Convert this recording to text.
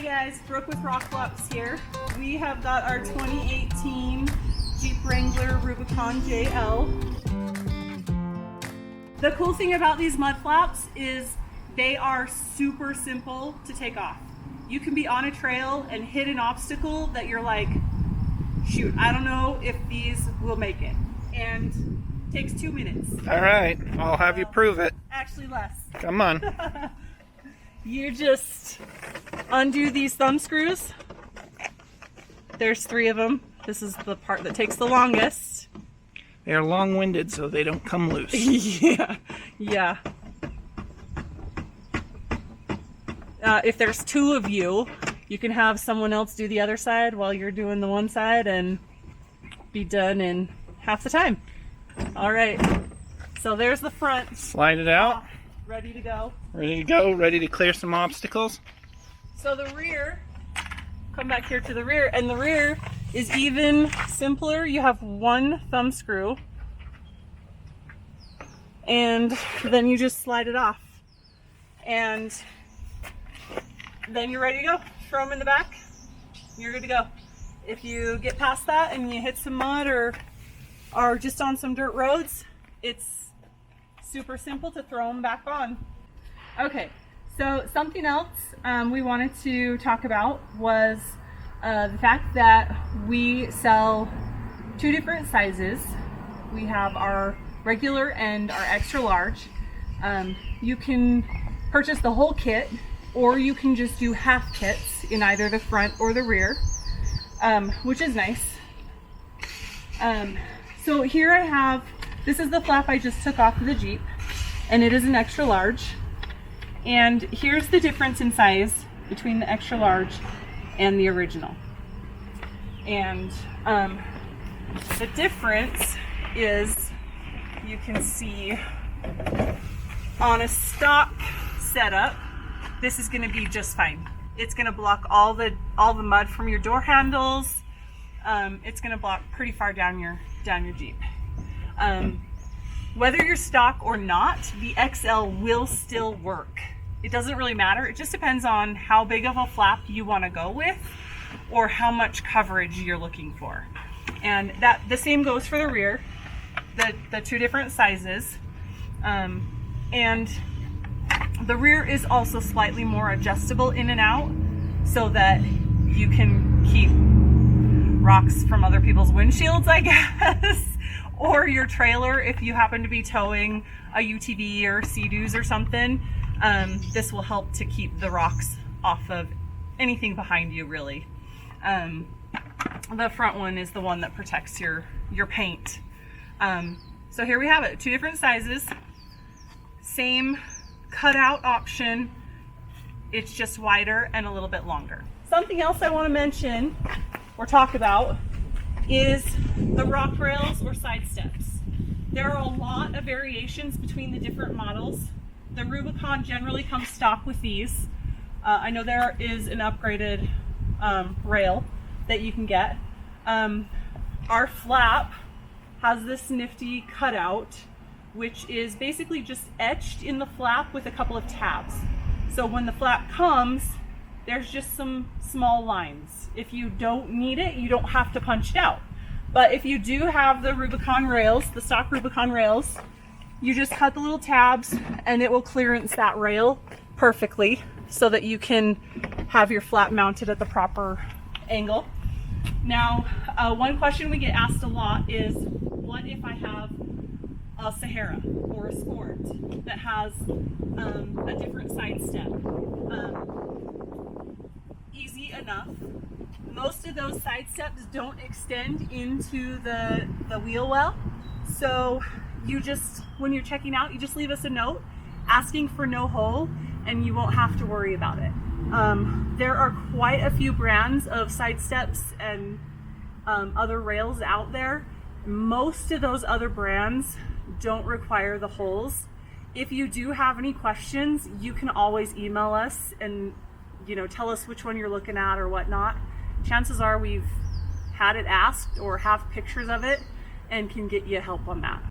guys, Brooke with Rokblokz here. We have got our 2018 Jeep Wrangler Rubicon JL. The cool thing about these mud flaps is they are super simple to take off. You can be on a trail and hit an obstacle that you're like, shoot, I don't know if these will make it. And it takes 2 minutes. All right, I'll have you prove it. Actually less. Come on. You just undo these thumb screws. There's 3 of them. This is the part that takes the longest. They're long-winded so they don't come loose. Yeah. If there's 2 of you, you can have someone else do the other side while you're doing the one side and be done in half the time. All right, so there's the front. Slide it out. Ready to go. Ready to go, ready to clear some obstacles. So the rear, come back here to the rear, and the rear is even simpler. You have 1 thumb screw, and then you just slide it off. And then you're ready to go. Throw them in the back, you're good to go. If you get past that and you hit some mud or just on some dirt roads, it's super simple to throw them back on. Okay, so something else we wanted to talk about was the fact that we sell 2 different sizes. We have our regular and our extra large. You can purchase the whole kit, or you can just do half kits in either the front or the rear, which is nice. So here I have, this is the flap I just took off of the Jeep, and it is an extra large. And here's the difference in size between the extra large and the original. And the difference is, you can see on a stock setup, this is going to be just fine. It's going to block all the mud from your door handles. It's going to block pretty far down your Jeep. Whether you're stock or not, the XL will still work. It doesn't really matter. It just depends on how big of a flap you want to go with, or how much coverage you're looking for. And that the same goes for the rear, the 2 different sizes. And the rear is also slightly more adjustable in and out, so that you can keep rocks from other people's windshields, I guess, or your trailer if you happen to be towing a UTV or Sea-Doos or something. This will help to keep the rocks off of anything behind you, really. The front one is the one that protects your paint. So here we have it, 2 different sizes, same cutout option, it's just wider and a little bit longer. Something else I want to mention or talk about is the rock rails or side steps. There are a lot of variations between the different models. The Rubicon generally comes stock with these. I know there is an upgraded rail that you can get. Our flap has this nifty cutout, which is basically just etched in the flap with a couple of tabs. So when the flap comes, there's just some small lines. If you don't need it, you don't have to punch it out. But if you do have the Rubicon rails, the stock Rubicon rails, you just cut the little tabs and it will clearance that rail perfectly so that you can have your flap mounted at the proper angle. Now, one question we get asked a lot is, what if I have a Sahara or a Sport that has a different side step? Easy enough. Most of those side steps don't extend into the wheel well, so you just, when you're checking out, you just leave us a note asking for no hole, and you won't have to worry about it. There are quite a few brands of side steps and other rails out there. Most of those other brands don't require the holes. If you do have any questions, you can always email us and tell us which one you're looking at or whatnot. Chances are we've had it asked or have pictures of it and can get you help on that.